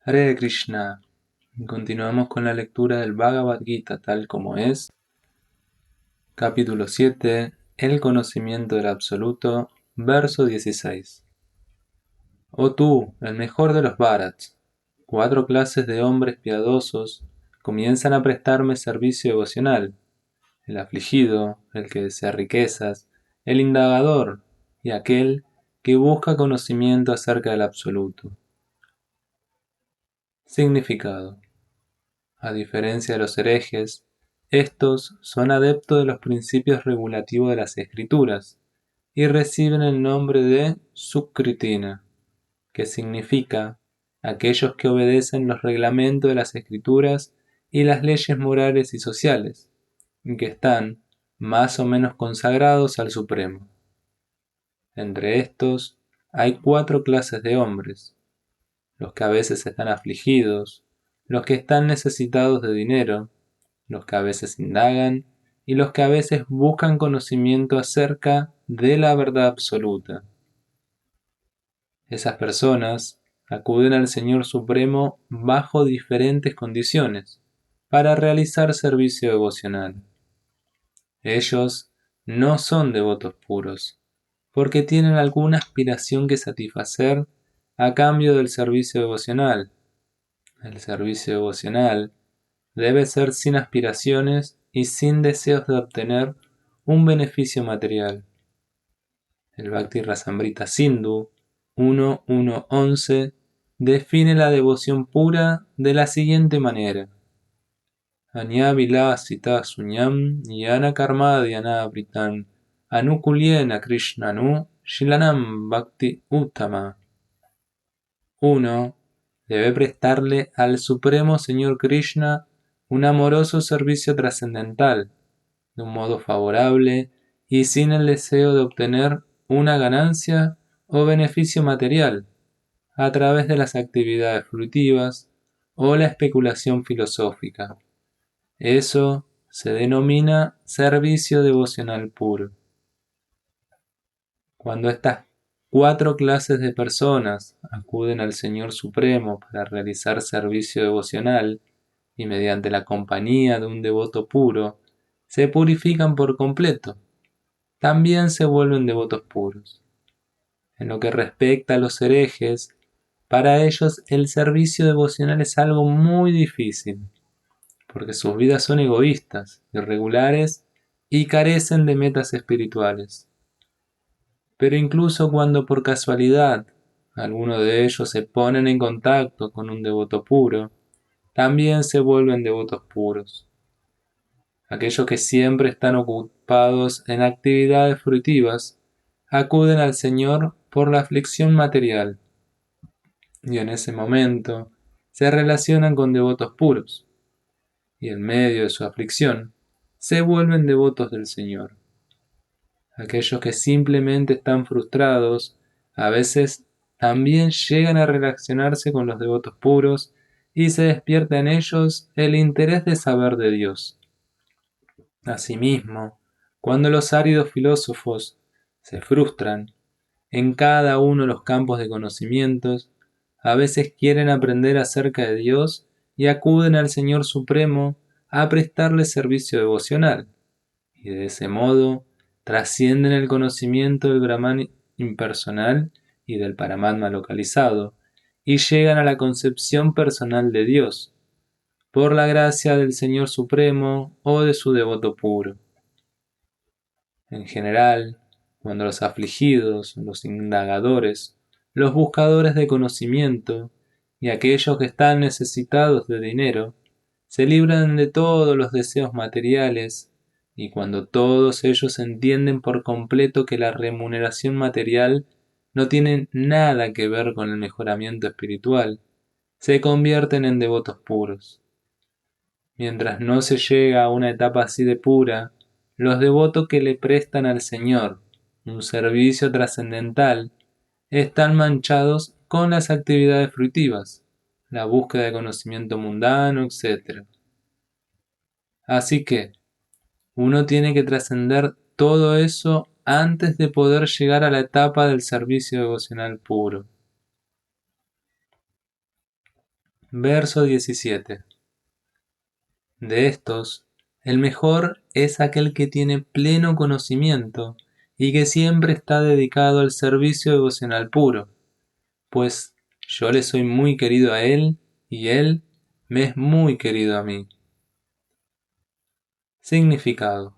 Hare Krishna. Continuamos con la lectura del Bhagavad Gita tal como es. Capítulo 7. El conocimiento del Absoluto. Verso 16. Oh tú, el mejor de los Bharats, 4 clases de hombres piadosos comienzan a prestarme servicio devocional: el afligido, el que desea riquezas, el indagador y aquel que busca conocimiento acerca del Absoluto. Significado: a diferencia de los herejes, estos son adeptos de los principios regulativos de las escrituras y reciben el nombre de Sukritina, que significa aquellos que obedecen los reglamentos de las escrituras y las leyes morales y sociales, y que están más o menos consagrados al Supremo. Entre estos hay 4 clases de hombres: los que a veces están afligidos, los que están necesitados de dinero, los que a veces indagan y los que a veces buscan conocimiento acerca de la verdad absoluta. Esas personas acuden al Señor Supremo bajo diferentes condiciones para realizar servicio devocional. Ellos no son devotos puros, porque tienen alguna aspiración que satisfacer a cambio del servicio devocional. El servicio devocional debe ser sin aspiraciones y sin deseos de obtener un beneficio material. El Bhakti Rasamrita Sindhu 1.1.11 define la devoción pura de la siguiente manera: Anya vilasita sunyam yana karmadhyana vritam anukulyena krishnanu shilanam bhakti uttama. 1. Debe prestarle al Supremo Señor Krishna un amoroso servicio trascendental, de un modo favorable y sin el deseo de obtener una ganancia o beneficio material, a través de las actividades fruitivas o la especulación filosófica. Eso se denomina servicio devocional puro. Cuando estas 4 clases de personas acuden al Señor Supremo para realizar servicio devocional y mediante la compañía de un devoto puro, se purifican por completo, también se vuelven devotos puros. En lo que respecta a los herejes, para ellos el servicio devocional es algo muy difícil, porque sus vidas son egoístas, irregulares y carecen de metas espirituales. Pero incluso cuando por casualidad algunos de ellos se ponen en contacto con un devoto puro, también se vuelven devotos puros. Aquellos que siempre están ocupados en actividades fruitivas acuden al Señor por la aflicción material, y en ese momento se relacionan con devotos puros, y en medio de su aflicción se vuelven devotos del Señor. Aquellos que simplemente están frustrados a veces también llegan a relacionarse con los devotos puros y se despierta en ellos el interés de saber de Dios. Asimismo, cuando los áridos filósofos se frustran en cada uno de los campos de conocimientos, a veces quieren aprender acerca de Dios y acuden al Señor Supremo a prestarle servicio devocional, y de ese modo trascienden el conocimiento del Brahman impersonal y del Paramatma localizado, y llegan a la concepción personal de Dios, por la gracia del Señor Supremo o de su devoto puro. En general, cuando los afligidos, los indagadores, los buscadores de conocimiento y aquellos que están necesitados de dinero se libran de todos los deseos materiales, y cuando todos ellos entienden por completo que la remuneración material no tiene nada que ver con el mejoramiento espiritual, se convierten en devotos puros. Mientras no se llega a una etapa así de pura, los devotos que le prestan al Señor un servicio trascendental están manchados con las actividades fruitivas, la búsqueda de conocimiento mundano, etc. Así que uno tiene que trascender todo eso antes de poder llegar a la etapa del servicio devocional puro. Verso 17. De estos, el mejor es aquel que tiene pleno conocimiento y que siempre está dedicado al servicio devocional puro, pues yo le soy muy querido a él y él me es muy querido a mí. Significado: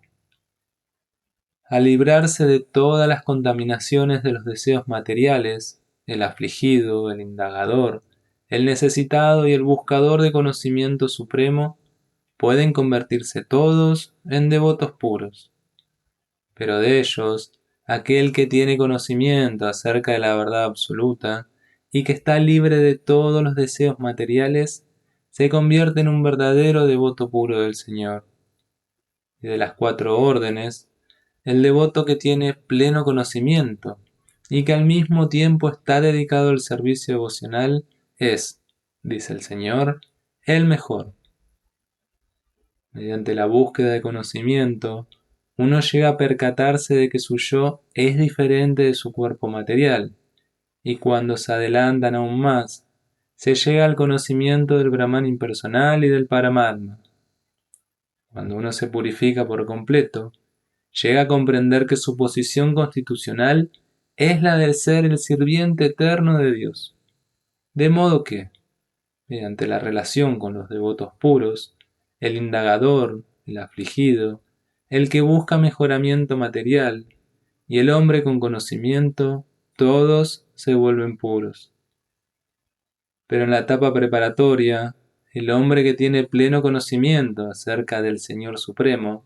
al librarse de todas las contaminaciones de los deseos materiales, el afligido, el indagador, el necesitado y el buscador de conocimiento supremo pueden convertirse todos en devotos puros. Pero de ellos, aquel que tiene conocimiento acerca de la verdad absoluta y que está libre de todos los deseos materiales, se convierte en un verdadero devoto puro del Señor. Y de las 4 órdenes, el devoto que tiene pleno conocimiento y que al mismo tiempo está dedicado al servicio devocional es, dice el Señor, el mejor. Mediante la búsqueda de conocimiento, uno llega a percatarse de que su yo es diferente de su cuerpo material, y cuando se adelantan aún más, se llega al conocimiento del Brahman impersonal y del Paramatma. Cuando uno se purifica por completo, llega a comprender que su posición constitucional es la de ser el sirviente eterno de Dios. De modo que, mediante la relación con los devotos puros, el indagador, el afligido, el que busca mejoramiento material y el hombre con conocimiento, todos se vuelven puros. Pero en la etapa preparatoria, el hombre que tiene pleno conocimiento acerca del Señor Supremo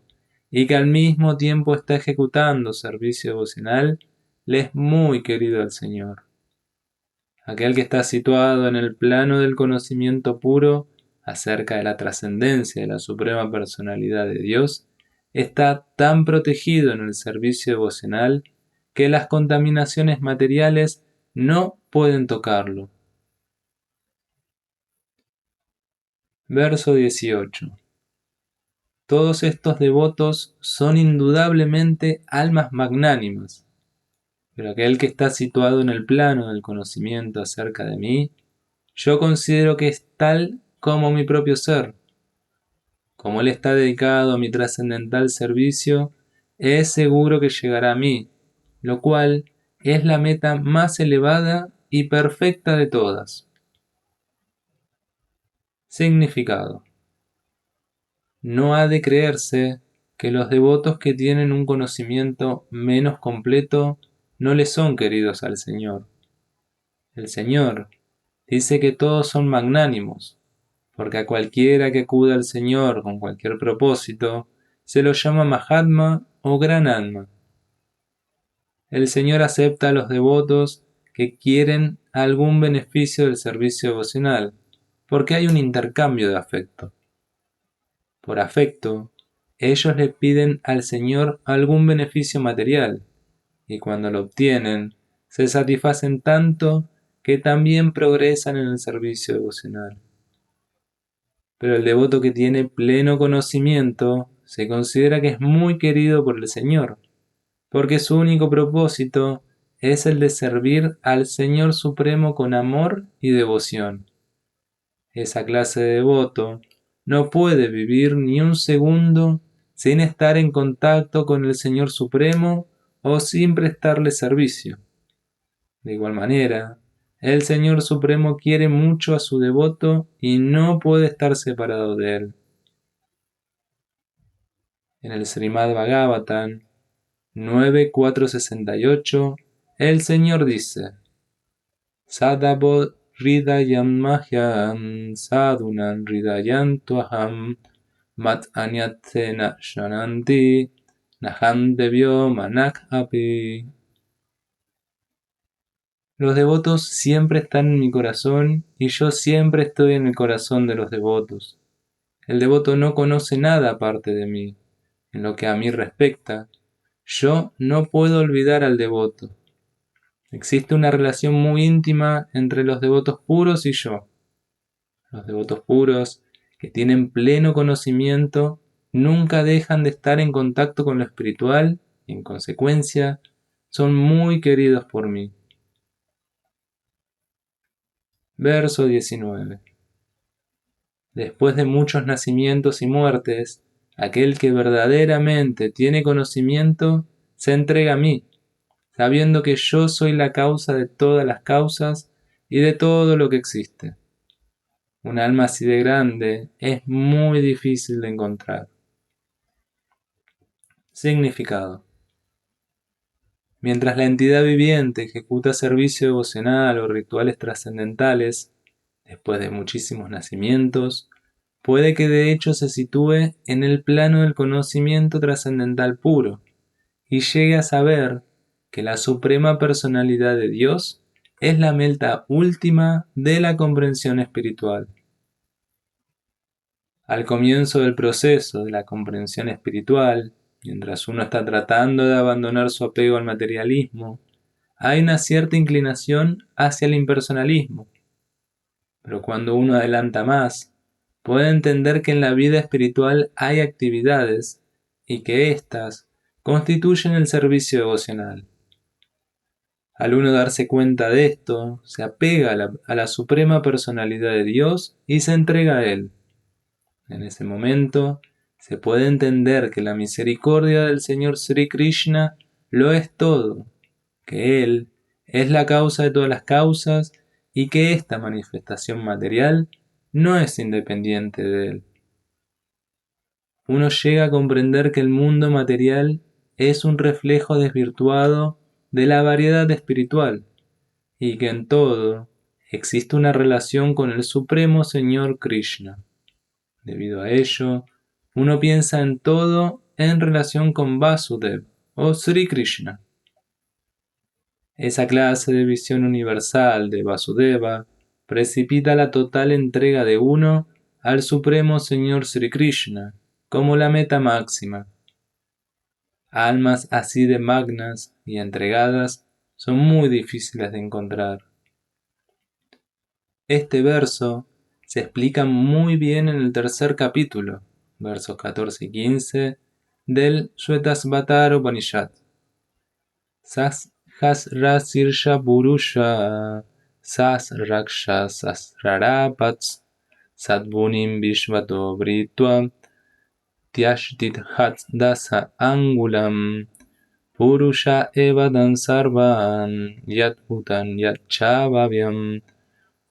y que al mismo tiempo está ejecutando servicio devocional, le es muy querido al Señor. Aquel que está situado en el plano del conocimiento puro acerca de la trascendencia de la suprema personalidad de Dios, está tan protegido en el servicio devocional que las contaminaciones materiales no pueden tocarlo. Verso 18. Todos estos devotos son indudablemente almas magnánimas, pero aquel que está situado en el plano del conocimiento acerca de mí, yo considero que es tal como mi propio ser. Como él está dedicado a mi trascendental servicio, es seguro que llegará a mí, lo cual es la meta más elevada y perfecta de todas. Significado: no ha de creerse que los devotos que tienen un conocimiento menos completo no le son queridos al Señor. El Señor dice que todos son magnánimos, porque a cualquiera que acuda al Señor con cualquier propósito, se lo llama Mahatma o Gran Alma. El Señor acepta a los devotos que quieren algún beneficio del servicio devocional, porque hay un intercambio de afecto. Por afecto, ellos le piden al Señor algún beneficio material, y cuando lo obtienen, se satisfacen tanto que también progresan en el servicio devocional. Pero el devoto que tiene pleno conocimiento se considera que es muy querido por el Señor, porque su único propósito es el de servir al Señor Supremo con amor y devoción. Esa clase de devoto no puede vivir ni un segundo sin estar en contacto con el Señor Supremo o sin prestarle servicio. De igual manera, el Señor Supremo quiere mucho a su devoto y no puede estar separado de él. En el Srimad Bhagavatam 9.468, el Señor dice: Sadavo Hridayam Mahyam Sadhunan Hridayam Tuham Mat Anyatena Shananti Naham Devyo Manak Api. Los devotos siempre están en mi corazón y yo siempre estoy en el corazón de los devotos. El devoto no conoce nada aparte de mí. En lo que a mí respecta, yo no puedo olvidar al devoto. Existe una relación muy íntima entre los devotos puros y yo. Los devotos puros, que tienen pleno conocimiento, nunca dejan de estar en contacto con lo espiritual y, en consecuencia, son muy queridos por mí. Verso 19. Después de muchos nacimientos y muertes, aquel que verdaderamente tiene conocimiento se entrega a mí, sabiendo que yo soy la causa de todas las causas y de todo lo que existe. Un alma así de grande es muy difícil de encontrar. Significado. Mientras la entidad viviente ejecuta servicio devocional o rituales trascendentales, después de muchísimos nacimientos, puede que de hecho se sitúe en el plano del conocimiento trascendental puro y llegue a saber que la suprema personalidad de Dios es la meta última de la comprensión espiritual. Al comienzo del proceso de la comprensión espiritual, mientras uno está tratando de abandonar su apego al materialismo, hay una cierta inclinación hacia el impersonalismo. Pero cuando uno adelanta más, puede entender que en la vida espiritual hay actividades y que éstas constituyen el servicio devocional. Al uno darse cuenta de esto, se apega a la suprema personalidad de Dios y se entrega a Él. En ese momento, se puede entender que la misericordia del Señor Sri Krishna lo es todo, que Él es la causa de todas las causas y que esta manifestación material no es independiente de Él. Uno llega a comprender que el mundo material es un reflejo desvirtuado de la variedad espiritual y que en todo existe una relación con el Supremo Señor Krishna. Debido a ello, uno piensa en todo en relación con Vasudev o Sri Krishna. Esa clase de visión universal de Vasudeva precipita la total entrega de uno al Supremo Señor Sri Krishna como la meta máxima. Almas así de magnas y entregadas son muy difíciles de encontrar. Este verso se explica muy bien en el tercer capítulo, versos 14 y 15, del Shvetasvatara Upanishad. Sahasra Sirsha Purusha Sahasraksha Sahasrarapats Sadbunim Vishvato Britva Tyashtit Dasa Angulam Purusha Evadan Sarvan Yat Utan Yat Chavavyam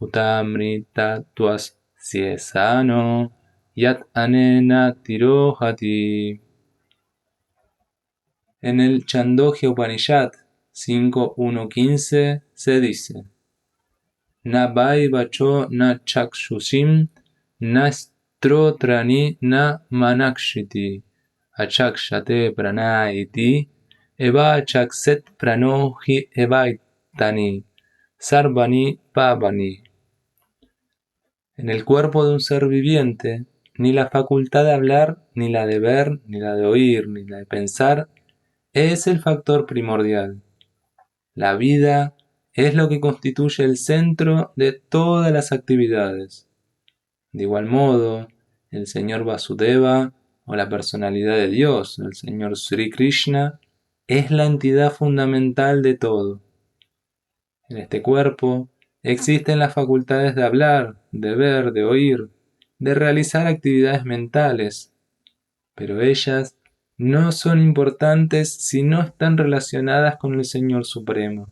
Utamrita Tuas Siesano Yat Anena Tirohati. En el Chandogya Upanishad 5.1.15 se dice: Na vai vacho na chakshushim na strotrani na manakshiti achakshate pranaiti eva chakset pranohi evaitani sarvani pavani. En el cuerpo de un ser viviente, ni la facultad de hablar, ni la de ver, ni la de oír, ni la de pensar, es el factor primordial. La vida es lo que constituye el centro de todas las actividades. De igual modo, el Señor Vasudeva, o la personalidad de Dios, el Señor Sri Krishna, es la entidad fundamental de todo. En este cuerpo existen las facultades de hablar, de ver, de oír, de realizar actividades mentales, pero ellas no son importantes si no están relacionadas con el Señor Supremo.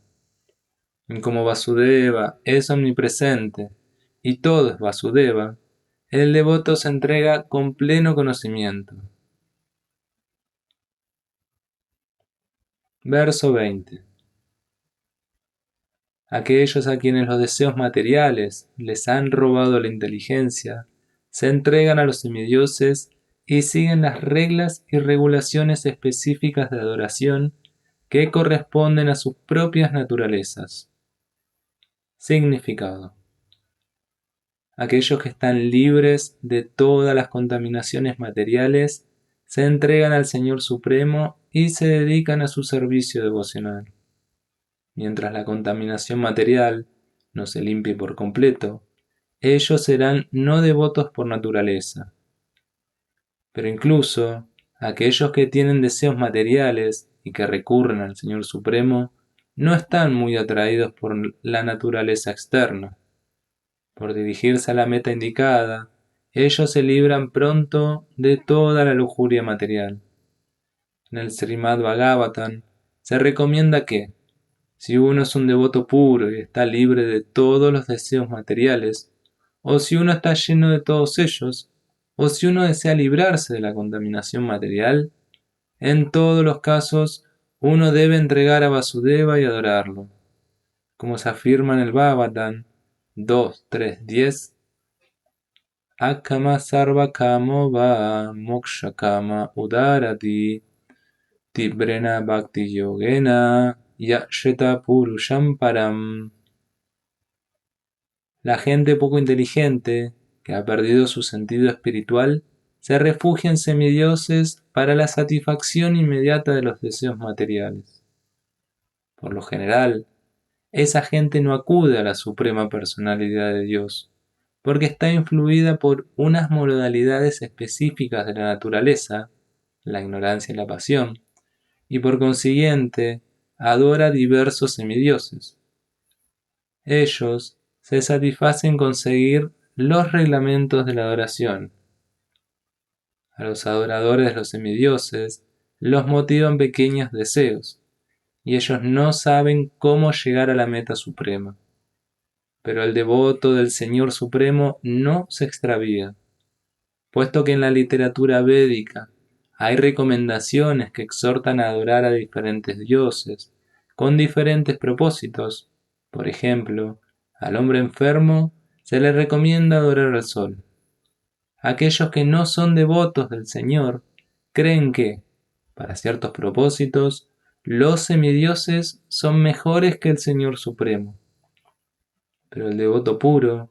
Y como Vasudeva es omnipresente y todo es Vasudeva, el devoto se entrega con pleno conocimiento. Verso 20. Aquellos a quienes los deseos materiales les han robado la inteligencia, se entregan a los semidioses y siguen las reglas y regulaciones específicas de adoración que corresponden a sus propias naturalezas. Significado. Aquellos que están libres de todas las contaminaciones materiales se entregan al Señor Supremo y se dedican a su servicio devocional. Mientras la contaminación material no se limpie por completo, ellos serán no devotos por naturaleza. Pero incluso aquellos que tienen deseos materiales y que recurren al Señor Supremo no están muy atraídos por la naturaleza externa. Por dirigirse a la meta indicada ellos se libran pronto de toda la lujuria material. En el Srimad Bhagavatam se recomienda que, si uno es un devoto puro y está libre de todos los deseos materiales, o si uno está lleno de todos ellos, o si uno desea librarse de la contaminación material, en todos los casos uno debe entregar a Vasudeva y adorarlo. Como se afirma en el Bhagavatam 2.3.10, Akama sarva kamo va moksha kama udarati tibrena bhakti yogena yasheta purusham param. La gente poco inteligente, que ha perdido su sentido espiritual, se refugia en semidioses para la satisfacción inmediata de los deseos materiales. Por lo general, esa gente no acude a la suprema personalidad de Dios, porque está influida por unas modalidades específicas de la naturaleza, la ignorancia y la pasión, y por consiguiente adora diversos semidioses. Ellos se satisfacen con seguir los reglamentos de la adoración. A los adoradores de los semidioses los motivan pequeños deseos, y ellos no saben cómo llegar a la meta suprema. Pero el devoto del Señor Supremo no se extravía, puesto que en la literatura védica hay recomendaciones que exhortan a adorar a diferentes dioses, con diferentes propósitos. Por ejemplo, al hombre enfermo se le recomienda adorar al sol. Aquellos que no son devotos del Señor creen que, para ciertos propósitos, los semidioses son mejores que el Señor Supremo. Pero el devoto puro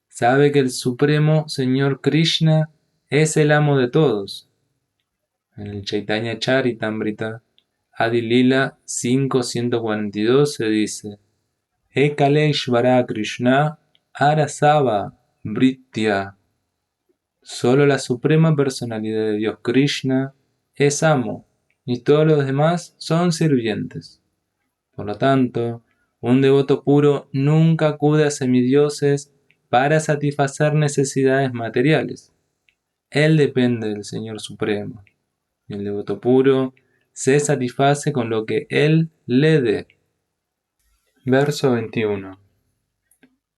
sabe que el Supremo Señor Krishna es el amo de todos. En el Chaitanya Charitamrita, Adi Lila 5.142 se dice: Ekaleshvara Krishna Arasava Britya. Solo la suprema personalidad de Dios Krishna es amo y todos los demás son sirvientes. Por lo tanto, un devoto puro nunca acude a semidioses para satisfacer necesidades materiales. Él depende del Señor Supremo, y el devoto puro se satisface con lo que Él le dé. Verso 21.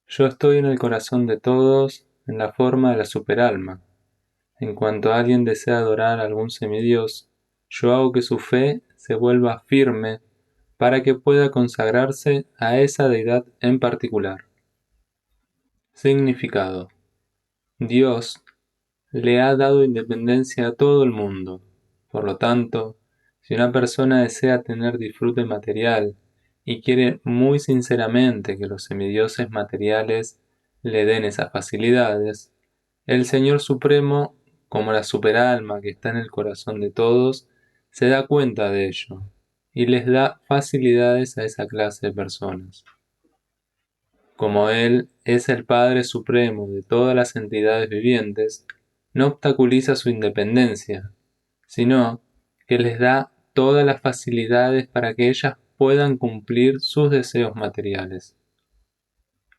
Yo estoy en el corazón de todos en la forma de la superalma. En cuanto alguien desea adorar a algún semidios, yo hago que su fe se vuelva firme para que pueda consagrarse a esa deidad en particular. Significado: Dios le ha dado independencia a todo el mundo. Por lo tanto, si una persona desea tener disfrute material y quiere muy sinceramente que los semidioses materiales le den esas facilidades, el Señor Supremo, como la superalma que está en el corazón de todos, se da cuenta de ello y les da facilidades a esa clase de personas. Como Él es el Padre Supremo de todas las entidades vivientes, no obstaculiza su independencia, sino que les da todas las facilidades para que ellas puedan cumplir sus deseos materiales.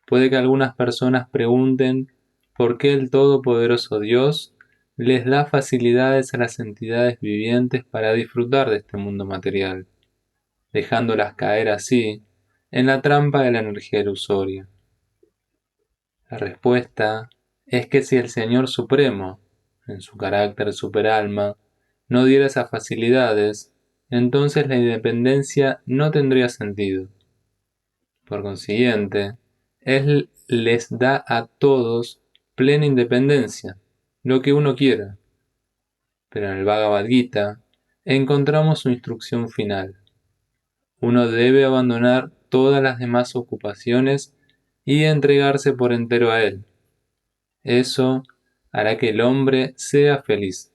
Puede que algunas personas pregunten por qué el Todopoderoso Dios les da facilidades a las entidades vivientes para disfrutar de este mundo material, dejándolas caer así en la trampa de la energía ilusoria. La respuesta es que si el Señor Supremo, en su carácter superalma, no diera esas facilidades, entonces la independencia no tendría sentido. Por consiguiente, Él les da a todos plena independencia, lo que uno quiera. Pero en el Bhagavad Gita encontramos su instrucción final. Uno debe abandonar todas las demás ocupaciones y entregarse por entero a Él. Eso hará que el hombre sea feliz.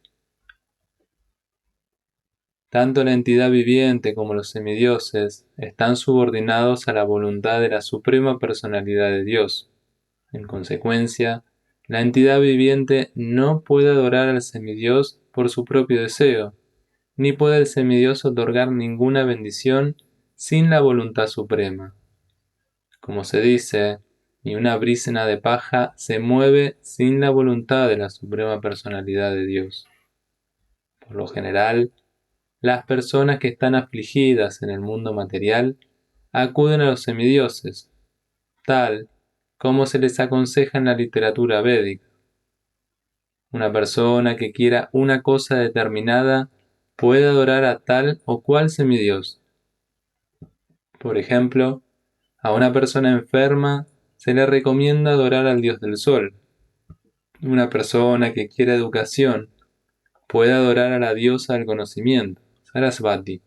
Tanto la entidad viviente como los semidioses están subordinados a la voluntad de la suprema personalidad de Dios. En consecuencia, la entidad viviente no puede adorar al semidios por su propio deseo, ni puede el semidios otorgar ninguna bendición sin la voluntad suprema. Como se dice, Ni una brisna de paja se mueve sin la voluntad de la Suprema Personalidad de Dios. Por lo general, las personas que están afligidas en el mundo material acuden a los semidioses, tal como se les aconseja en la literatura védica. Una persona que quiera una cosa determinada puede adorar a tal o cual semidios. Por ejemplo, a una persona enferma se le recomienda adorar al dios del sol. Una persona que quiera educación puede adorar a la diosa del conocimiento, Sarasvati.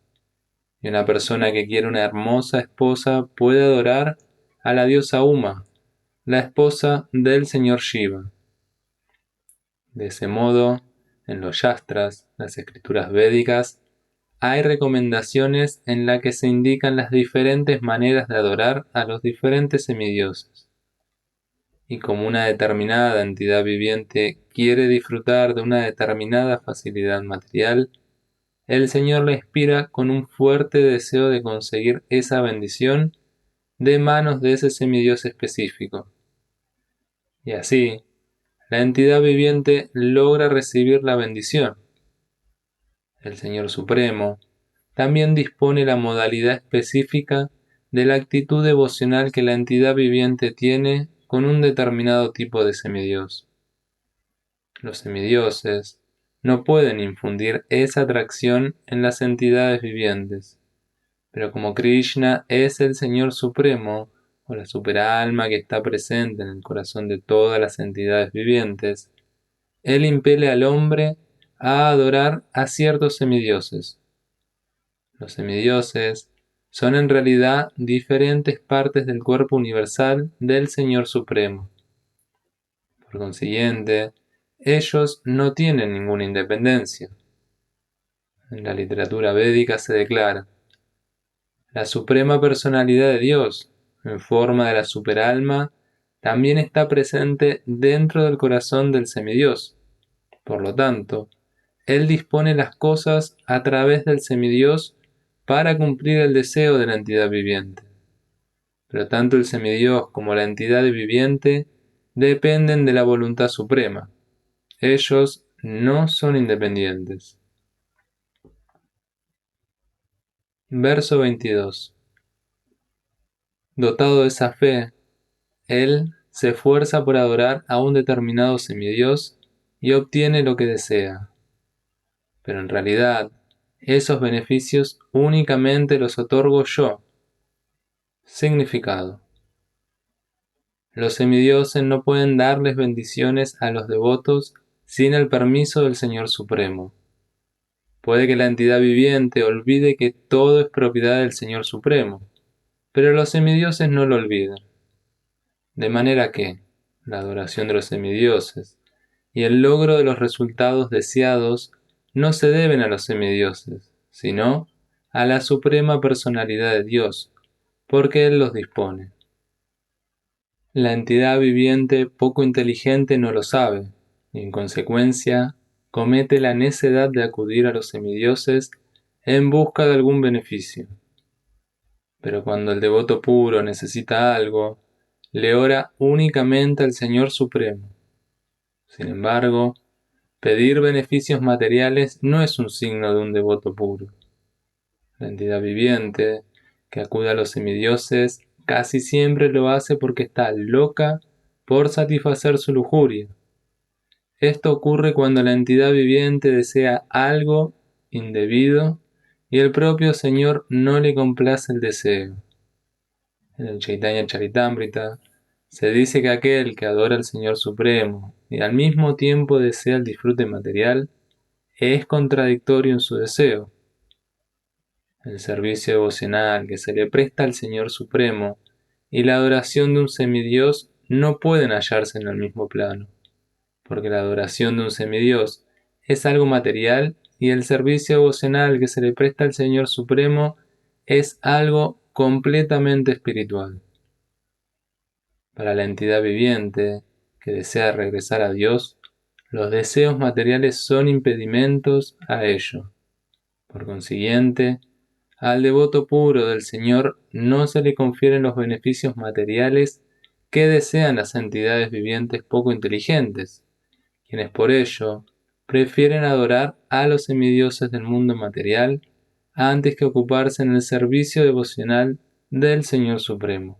Y una persona que quiere una hermosa esposa puede adorar a la diosa Uma, la esposa del señor Shiva. De ese modo, en los yastras, las escrituras védicas, hay recomendaciones en las que se indican las diferentes maneras de adorar a los diferentes semidioses. Y como una determinada entidad viviente quiere disfrutar de una determinada facilidad material, el Señor le inspira con un fuerte deseo de conseguir esa bendición de manos de ese semidios específico. Y así, la entidad viviente logra recibir la bendición. El Señor Supremo también dispone la modalidad específica de la actitud devocional que la entidad viviente tiene con un determinado tipo de semidios. Los semidioses no pueden infundir esa atracción en las entidades vivientes, pero como Krishna es el Señor Supremo, o la superalma que está presente en el corazón de todas las entidades vivientes, él impele al hombre a adorar a ciertos semidioses. Los semidioses son en realidad diferentes partes del cuerpo universal del Señor Supremo. Por consiguiente, ellos no tienen ninguna independencia. En la literatura védica se declara: la Suprema Personalidad de Dios, en forma de la superalma, también está presente dentro del corazón del semidios. Por lo tanto, él dispone las cosas a través del semidios para cumplir el deseo de la entidad viviente. Pero tanto el semidios como la entidad viviente dependen de la voluntad suprema. Ellos no son independientes. Verso 22. Dotado de esa fe, él se esfuerza por adorar a un determinado semidios y obtiene lo que desea. Pero en realidad, esos beneficios únicamente los otorgo yo. Significado: los semidioses no pueden darles bendiciones a los devotos sin el permiso del Señor Supremo. Puede que la entidad viviente olvide que todo es propiedad del Señor Supremo, pero los semidioses no lo olvidan. De manera que la adoración de los semidioses y el logro de los resultados deseados no se deben a los semidioses, sino a la Suprema Personalidad de Dios, porque Él los dispone. La entidad viviente poco inteligente no lo sabe, y en consecuencia comete la necedad de acudir a los semidioses en busca de algún beneficio. Pero cuando el devoto puro necesita algo, le ora únicamente al Señor Supremo. Sin embargo, pedir beneficios materiales no es un signo de un devoto puro. La entidad viviente que acude a los semidioses casi siempre lo hace porque está loca por satisfacer su lujuria. Esto ocurre cuando la entidad viviente desea algo indebido y el propio Señor no le complace el deseo. En el Chaitanya Charitamrita se dice que aquel que adora al Señor Supremo y al mismo tiempo desea el disfrute material es contradictorio en su deseo. El servicio devocional que se le presta al Señor Supremo y la adoración de un semidios no pueden hallarse en el mismo plano, porque la adoración de un semidios es algo material y el servicio devocional que se le presta al Señor Supremo es algo completamente espiritual. Para la entidad viviente que desea regresar a Dios, los deseos materiales son impedimentos a ello. Por consiguiente, al devoto puro del Señor no se le confieren los beneficios materiales ¿qué desean las entidades vivientes poco inteligentes, quienes por ello prefieren adorar a los semidioses del mundo material antes que ocuparse en el servicio devocional del Señor Supremo?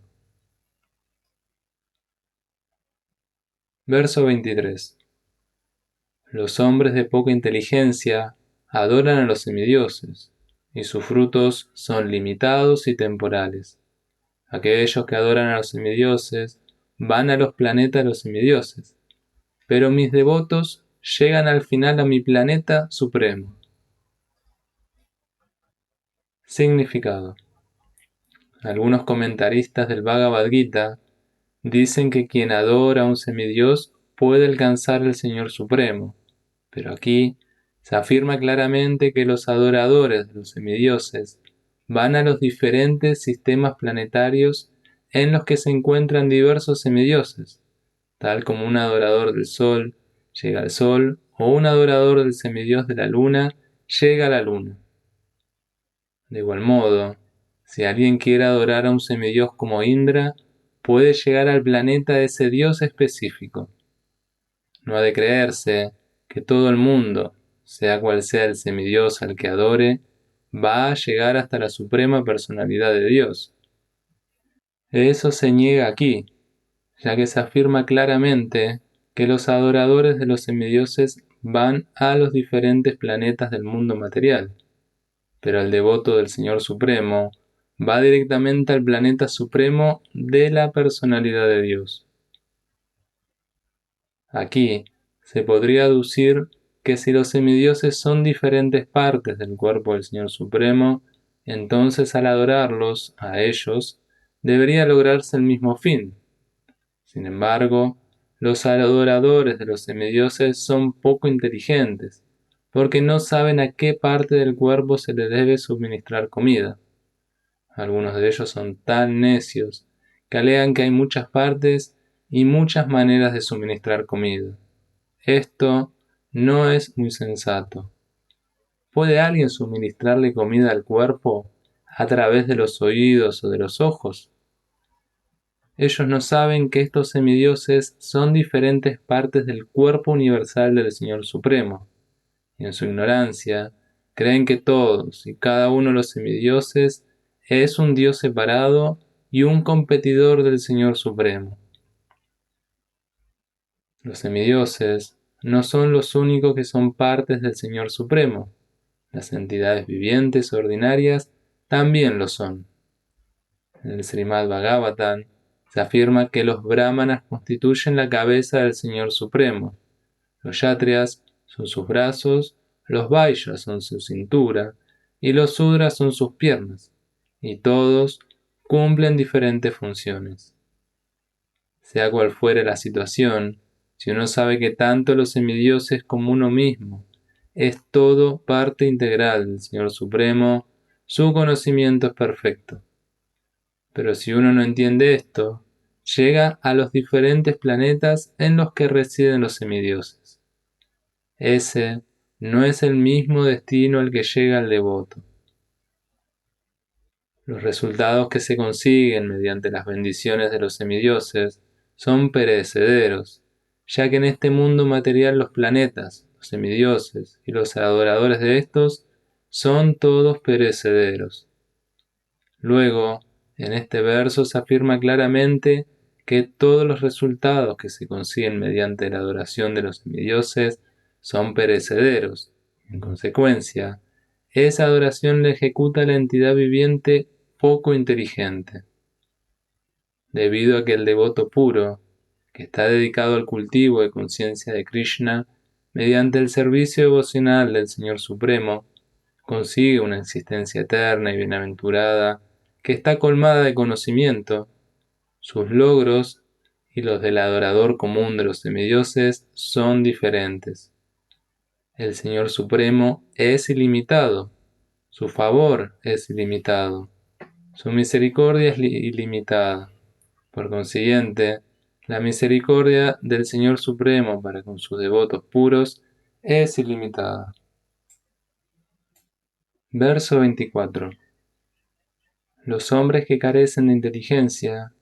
Verso 23. Los hombres de poca inteligencia adoran a los semidioses, y sus frutos son limitados y temporales. Aquellos que adoran a los semidioses van a los planetas de los semidioses, pero mis devotos llegan al final a mi planeta supremo. Significado. Algunos comentaristas del Bhagavad Gita dicen que quien adora a un semidios puede alcanzar al Señor Supremo, pero aquí se afirma claramente que los adoradores de los semidioses van a los diferentes sistemas planetarios en los que se encuentran diversos semidioses, tal como un adorador del Sol llega al Sol o un adorador del semidios de la Luna llega a la Luna. De igual modo, si alguien quiere adorar a un semidios como Indra, puede llegar al planeta de ese dios específico. No ha de creerse que todo el mundo, sea cual sea el semidios al que adore, va a llegar hasta la suprema personalidad de Dios. Eso se niega aquí, ya que se afirma claramente que los adoradores de los semidioses van a los diferentes planetas del mundo material, pero el devoto del Señor Supremo va directamente al planeta supremo de la personalidad de Dios. Aquí se podría aducir que si los semidioses son diferentes partes del cuerpo del Señor Supremo, entonces al adorarlos, a ellos, debería lograrse el mismo fin. Sin embargo, los adoradores de los semidioses son poco inteligentes, porque no saben a qué parte del cuerpo se les debe suministrar comida. Algunos de ellos son tan necios que alegan que hay muchas partes y muchas maneras de suministrar comida. Esto no es muy sensato. ¿Puede alguien suministrarle comida al cuerpo a través de los oídos o de los ojos? Ellos no saben que estos semidioses son diferentes partes del cuerpo universal del Señor Supremo, y en su ignorancia creen que todos y cada uno de los semidioses es un dios separado y un competidor del Señor Supremo. Los semidioses no son los únicos que son partes del Señor Supremo. Las entidades vivientes ordinarias también lo son. En el Srimad Bhagavatam se afirma que los brahmanas constituyen la cabeza del Señor Supremo, los kshatriyas son sus brazos, los vaishyas son su cintura y los sudras son sus piernas, y todos cumplen diferentes funciones. Sea cual fuere la situación, si uno sabe que tanto los semidioses como uno mismo es todo parte integral del Señor Supremo, su conocimiento es perfecto. Pero si uno no entiende esto, llega a los diferentes planetas en los que residen los semidioses. Ese no es el mismo destino al que llega el devoto. Los resultados que se consiguen mediante las bendiciones de los semidioses son perecederos, ya que en este mundo material los planetas, los semidioses y los adoradores de estos son todos perecederos. Luego, en este verso se afirma claramente que todos los resultados que se consiguen mediante la adoración de los semidioses son perecederos. En consecuencia, esa adoración la ejecuta la entidad viviente poco inteligente. Debido a que el devoto puro, que está dedicado al cultivo de conciencia de Krishna, mediante el servicio devocional del Señor Supremo, consigue una existencia eterna y bienaventurada que está colmada de conocimiento. Sus logros y los del adorador común de los semidioses son diferentes. El Señor Supremo es ilimitado, su favor es ilimitado, su misericordia es ilimitada. Por consiguiente, la misericordia del Señor Supremo para con sus devotos puros es ilimitada. Verso 24. Los hombres que carecen de inteligencia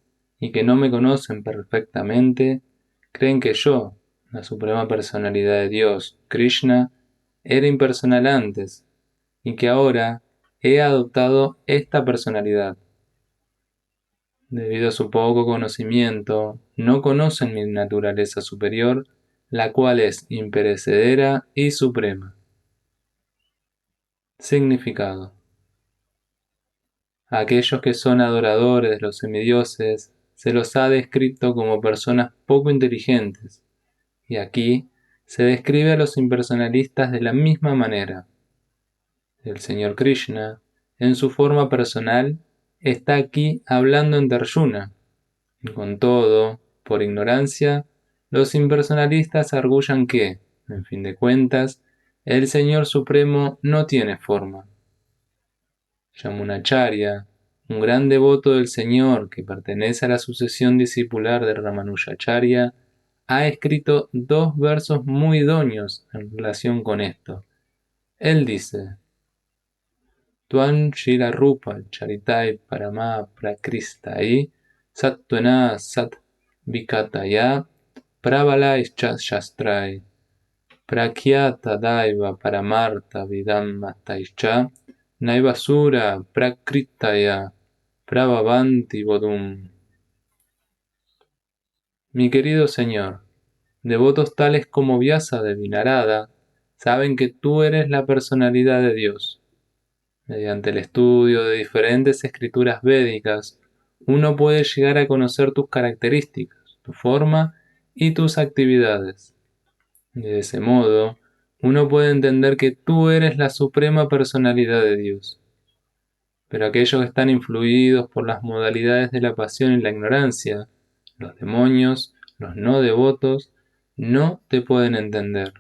y que no me conocen perfectamente, creen que yo, la Suprema Personalidad de Dios, Krishna, era impersonal antes, y que ahora he adoptado esta personalidad. Debido a su poco conocimiento, no conocen mi naturaleza superior, la cual es imperecedera y suprema. Significado: a aquellos que son adoradores de los semidioses se los ha descrito como personas poco inteligentes, y aquí se describe a los impersonalistas de la misma manera. El Señor Krishna, en su forma personal, está aquí hablando en Arjuna, y con todo, por ignorancia, los impersonalistas arguyen que, en fin de cuentas, el Señor Supremo no tiene forma. Yamunacharya, un gran devoto del Señor que pertenece a la sucesión discipular de Ramanujacharya, ha escrito dos versos muy idóneos en relación con esto. Él dice: Twan Shila Rupa Charitai Parama Prakristai Sattvena Sat Vikataya Prabalai Shastrai Prakyata Daiva Paramarta Vidammataicha Naivasura Prakritaya Prabhavanti Bodum. Mi querido Señor, devotos tales como Vyasa de Vinarada saben que tú eres la personalidad de Dios. Mediante el estudio de diferentes escrituras védicas, uno puede llegar a conocer tus características, tu forma y tus actividades. De ese modo, uno puede entender que tú eres la suprema personalidad de Dios. Pero aquellos que están influidos por las modalidades de la pasión y la ignorancia, los demonios, los no devotos, no te pueden entender.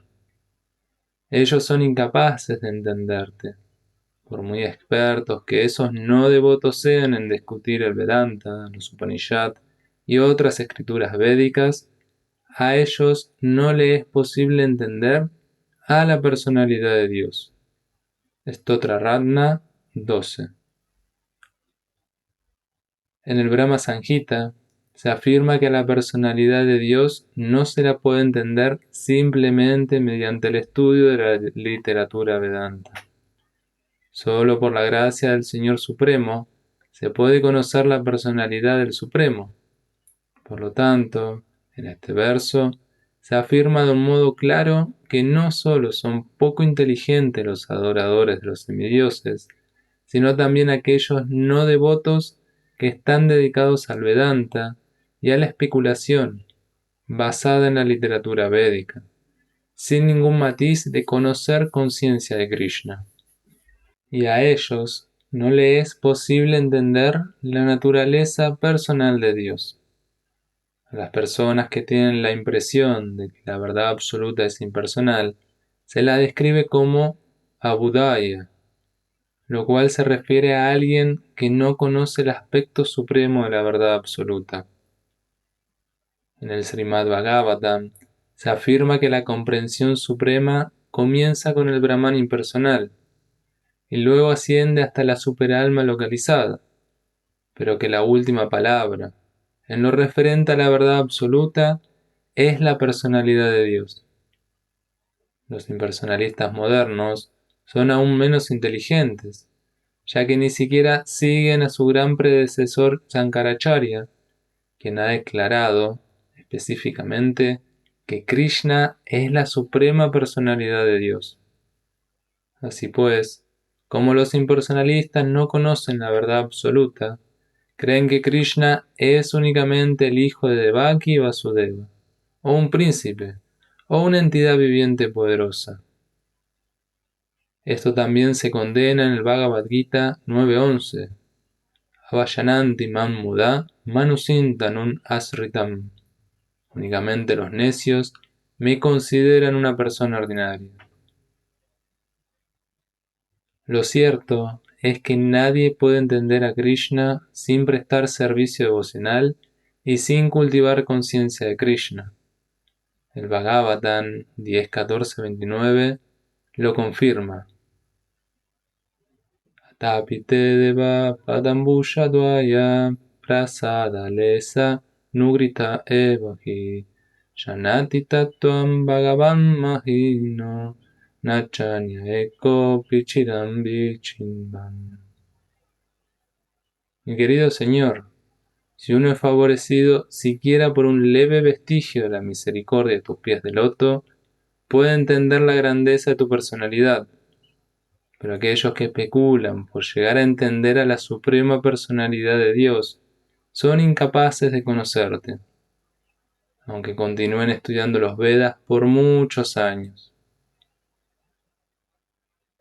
Ellos son incapaces de entenderte. Por muy expertos que esos no devotos sean en discutir el Vedanta, los Upanishad y otras escrituras védicas, a ellos no les es posible entender a la personalidad de Dios. Stotra-ratna 12. En el Brahma Samhita se afirma que a la personalidad de Dios no se la puede entender simplemente mediante el estudio de la literatura Vedanta. Solo por la gracia del Señor Supremo se puede conocer la personalidad del Supremo. Por lo tanto, en este verso se afirma de un modo claro que no solo son poco inteligentes los adoradores de los semidioses, sino también aquellos no devotos que están dedicados al Vedanta y a la especulación basada en la literatura védica, sin ningún matiz de conocer conciencia de Krishna. Y a ellos no le es posible entender la naturaleza personal de Dios. A las personas que tienen la impresión de que la verdad absoluta es impersonal, se la describe como abudaya, lo cual se refiere a alguien que no conoce el aspecto supremo de la verdad absoluta. En el Srimad Bhagavatam se afirma que la comprensión suprema comienza con el Brahman impersonal y luego asciende hasta la superalma localizada, pero que la última palabra, en lo referente a la verdad absoluta, es la personalidad de Dios. Los impersonalistas modernos son aún menos inteligentes, ya que ni siquiera siguen a su gran predecesor Shankaracharya, quien ha declarado específicamente que Krishna es la suprema personalidad de Dios. Así pues, como los impersonalistas no conocen la verdad absoluta, creen que Krishna es únicamente el hijo de Devaki y Vasudeva, o un príncipe, o una entidad viviente poderosa. Esto también se condena en el Bhagavad Gita 9.11. Avayananti man muda manusintanun asritam. Únicamente los necios me consideran una persona ordinaria. Lo cierto es que nadie puede entender a Krishna sin prestar servicio devocional y sin cultivar conciencia de Krishna. El Bhagavatam 10.14.29 lo confirma. Atapite deva padambushadvaya prasada lesa nugrita evahi Shanati Tatuam Bhagavan Mahino Nachanya Eko Pichiram Vichimban. Mi querido Señor, si uno es favorecido siquiera por un leve vestigio de la misericordia de tus pies de loto, puede entender la grandeza de tu personalidad, pero aquellos que especulan por llegar a entender a la suprema personalidad de Dios son incapaces de conocerte, aunque continúen estudiando los Vedas por muchos años.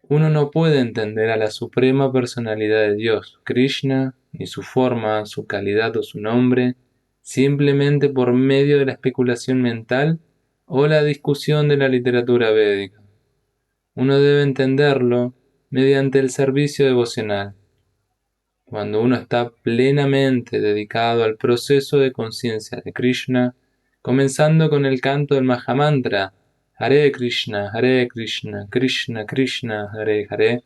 Uno no puede entender a la suprema personalidad de Dios, Krishna, ni su forma, su calidad o su nombre, simplemente por medio de la especulación mental o la discusión de la literatura védica. Uno debe entenderlo mediante el servicio devocional. Cuando uno está plenamente dedicado al proceso de conciencia de Krishna, comenzando con el canto del Mahamantra, Hare Krishna, Krishna Krishna, Hare Hare,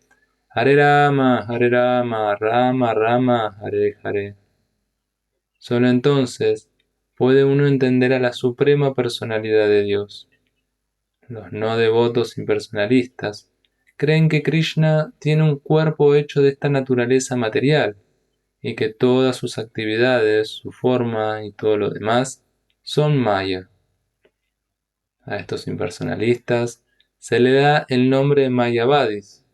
Hare Rama, Rama Rama, Hare Hare. Solo entonces puede uno entender a la suprema personalidad de Dios. Los no devotos impersonalistas creen que Krishna tiene un cuerpo hecho de esta naturaleza material y que todas sus actividades, su forma y todo lo demás son maya. A estos impersonalistas se le da el nombre de mayavadis.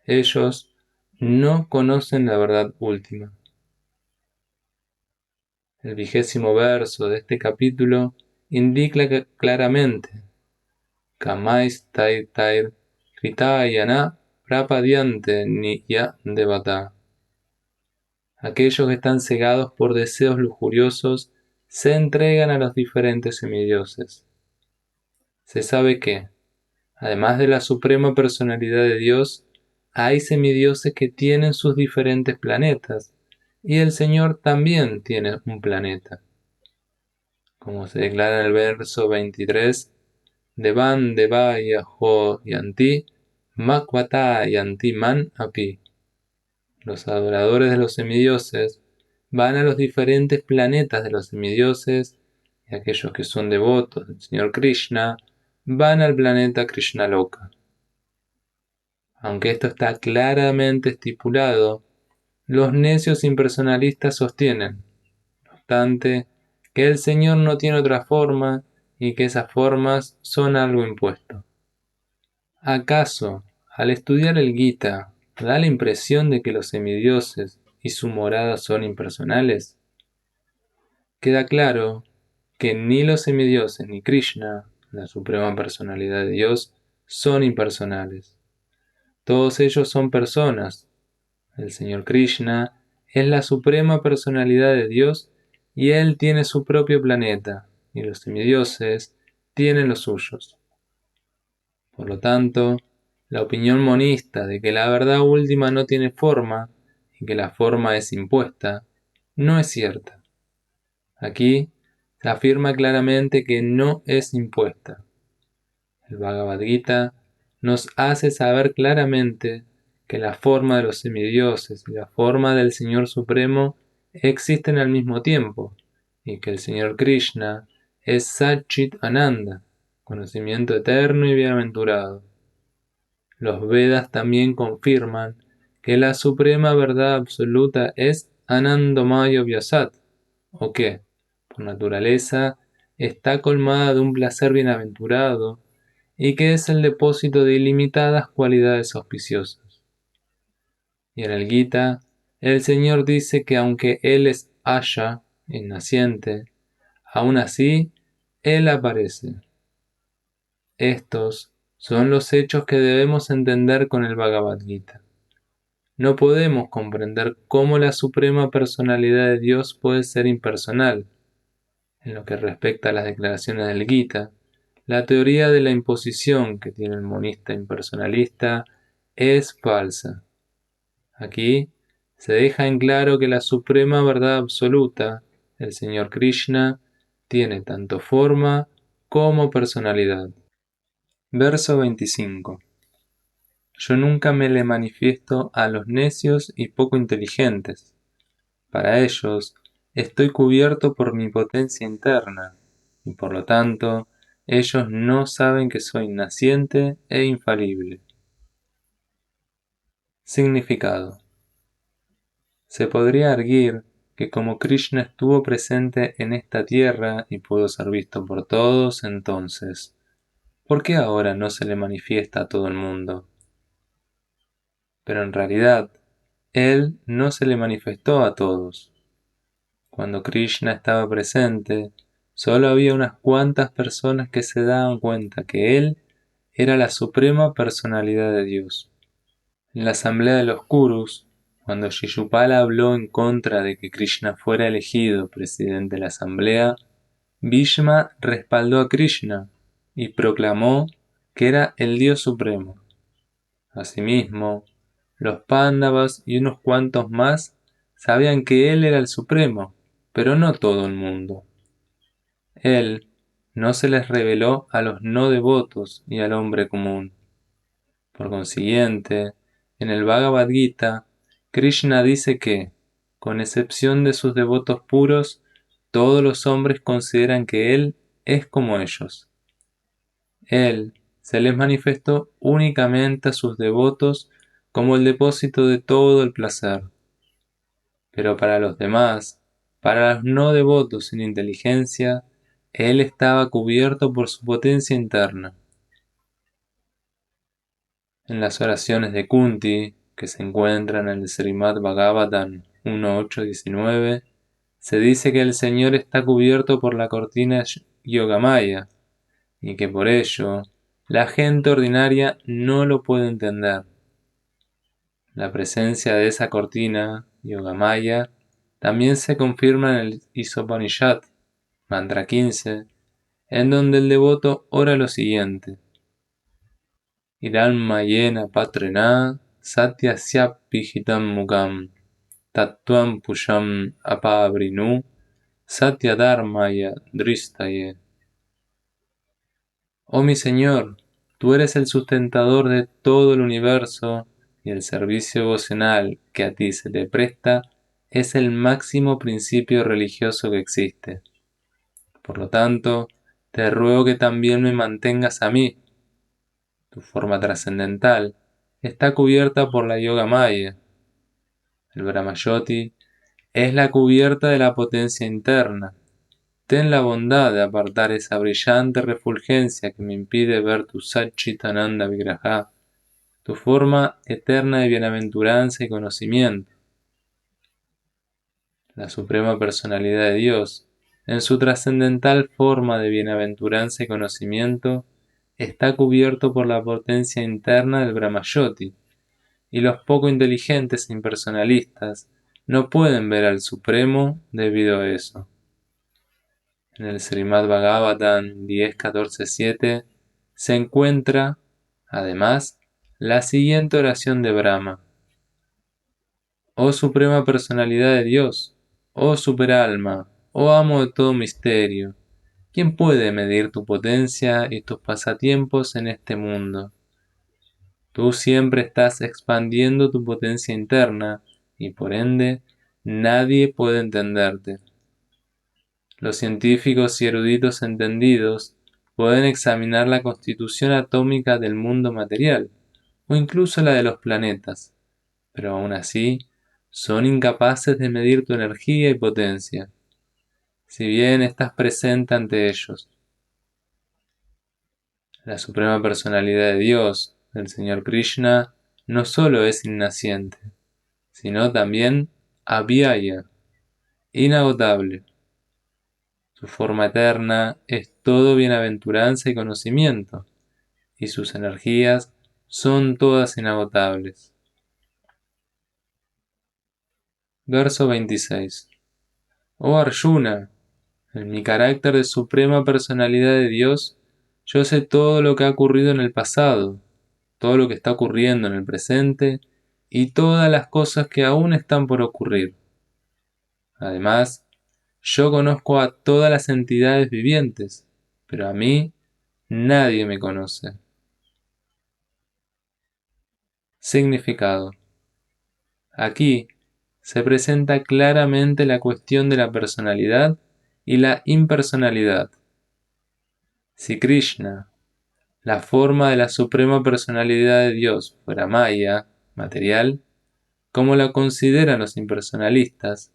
Ellos no conocen la verdad última. El 20º verso de este capítulo indica claramente Kamais tair tair kritayana prapadyante niya devata. Aquellos que están cegados por deseos lujuriosos se entregan a los diferentes semidioses. Se sabe que, además de la suprema personalidad de Dios, hay semidioses que tienen sus diferentes planetas, y el Señor también tiene un planeta. Como se declara en el verso 23, Devan Devaya Ho Yanti Makvata Yanti Man Api. Los adoradores de los semidioses van a los diferentes planetas de los semidioses y aquellos que son devotos del Señor Krishna van al planeta Krishnaloka. Aunque esto está claramente estipulado, los necios impersonalistas sostienen, no obstante, que el Señor no tiene otra forma y que esas formas son algo impuesto. ¿Acaso, al estudiar el Gita, da la impresión de que los semidioses y su morada son impersonales? Queda claro que ni los semidioses ni Krishna, la suprema personalidad de Dios, son impersonales. Todos ellos son personas. El Señor Krishna es la suprema personalidad de Dios y Él tiene su propio planeta, y los semidioses tienen los suyos. Por lo tanto, la opinión monista de que la verdad última no tiene forma y que la forma es impuesta, no es cierta. Aquí se afirma claramente que no es impuesta. El Bhagavad Gita nos hace saber claramente que la forma de los semidioses y la forma del Señor Supremo existen al mismo tiempo, y que el Señor Krishna es Satchit Ananda, conocimiento eterno y bienaventurado. Los Vedas también confirman que la suprema verdad absoluta es Anandamaya Vyasat, o que, por naturaleza, está colmada de un placer bienaventurado y que es el depósito de ilimitadas cualidades auspiciosas. Y en el Gita, el Señor dice que aunque Él es Asha, el naciente, aún así, Él aparece. Estos son los hechos que debemos entender con el Bhagavad Gita. No podemos comprender cómo la suprema personalidad de Dios puede ser impersonal. En lo que respecta a las declaraciones del Gita, la teoría de la imposición que tiene el monista impersonalista es falsa. Aquí se deja en claro que la suprema verdad absoluta, el Señor Krishna, tiene tanto forma como personalidad. Verso 25. Yo nunca me le manifiesto a los necios y poco inteligentes. Para ellos, estoy cubierto por mi potencia interna, y por lo tanto, ellos no saben que soy naciente e infalible. Significado. Se podría arguir que como Krishna estuvo presente en esta tierra y pudo ser visto por todos, entonces, ¿por qué ahora no se le manifiesta a todo el mundo? Pero en realidad, él no se le manifestó a todos. Cuando Krishna estaba presente, solo había unas cuantas personas que se daban cuenta que él era la suprema personalidad de Dios. En la asamblea de los Kurus, cuando Shishupala habló en contra de que Krishna fuera elegido presidente de la asamblea, Bhishma respaldó a Krishna y proclamó que era el Dios supremo. Asimismo, los Pándavas y unos cuantos más sabían que él era el supremo, pero no todo el mundo. Él no se les reveló a los no devotos y al hombre común. Por consiguiente, en el Bhagavad Gita, Krishna dice que, con excepción de sus devotos puros, todos los hombres consideran que él es como ellos. Él se les manifestó únicamente a sus devotos como el depósito de todo el placer. Pero para los demás, para los no devotos sin inteligencia, él estaba cubierto por su potencia interna. En las oraciones de Kunti, que se encuentran en el Srimad Bhagavatam 1.8.19, se dice que el Señor está cubierto por la cortina Yogamaya, y que por ello la gente ordinaria no lo puede entender. La presencia de esa cortina, Yogamaya, también se confirma en el Isopanishad, mantra 15, en donde el devoto ora lo siguiente: Hiranmayena patrena satyasyapihitam mukam tattvam pusham apavrinu satyadharmaya dristaye. Oh mi Señor, tú eres el sustentador de todo el universo y el servicio devocional que a ti se te presta es el máximo principio religioso que existe. Por lo tanto, te ruego que también me mantengas a mí. Tu forma trascendental está cubierta por la Yoga Maya. El Brahmayoti es la cubierta de la potencia interna. Ten la bondad de apartar esa brillante refulgencia que me impide ver tu Satchitananda Vigraha, tu forma eterna de bienaventuranza y conocimiento. La suprema personalidad de Dios, en su trascendental forma de bienaventuranza y conocimiento, está cubierto por la potencia interna del Brahmayoti, y los poco inteligentes e impersonalistas no pueden ver al Supremo debido a eso. En el Srimad Bhagavatam 10.14.7 se encuentra, además, la siguiente oración de Brahma: Oh Suprema Personalidad de Dios, oh Superalma, oh Amo de todo misterio, ¿quién puede medir tu potencia y tus pasatiempos en este mundo? Tú siempre estás expandiendo tu potencia interna y por ende nadie puede entenderte. Los científicos y eruditos entendidos pueden examinar la constitución atómica del mundo material o incluso la de los planetas, pero aún así son incapaces de medir tu energía y potencia, si bien estás presente ante ellos. La suprema personalidad de Dios, el Señor Krishna, no solo es innaciente, sino también abhyaya, inagotable. Su forma eterna es todo bienaventuranza y conocimiento, y sus energías son todas inagotables. Verso 26. Oh Arjuna, en mi carácter de suprema personalidad de Dios, yo sé todo lo que ha ocurrido en el pasado, todo lo que está ocurriendo en el presente y todas las cosas que aún están por ocurrir. Además, yo conozco a todas las entidades vivientes, pero a mí nadie me conoce. Significado. Aquí se presenta claramente la cuestión de la personalidad y la impersonalidad. Si Krishna, la forma de la suprema personalidad de Dios, fuera Maya, material, como la consideran los impersonalistas,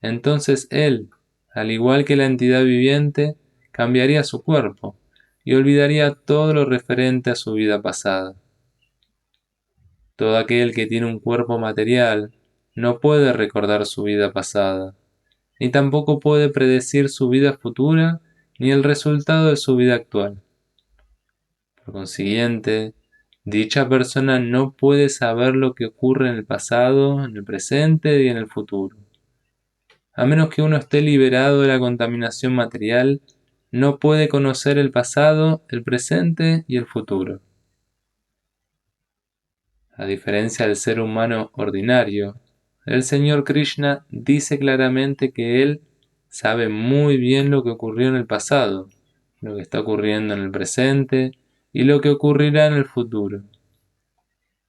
entonces él, al igual que la entidad viviente, cambiaría su cuerpo y olvidaría todo lo referente a su vida pasada. Todo aquel que tiene un cuerpo material no puede recordar su vida pasada, ni tampoco puede predecir su vida futura ni el resultado de su vida actual. Por consiguiente, dicha persona no puede saber lo que ocurre en el pasado, en el presente y en el futuro. A menos que uno esté liberado de la contaminación material, no puede conocer el pasado, el presente y el futuro. A diferencia del ser humano ordinario, el Señor Krishna dice claramente que Él sabe muy bien lo que ocurrió en el pasado, lo que está ocurriendo en el presente y lo que ocurrirá en el futuro.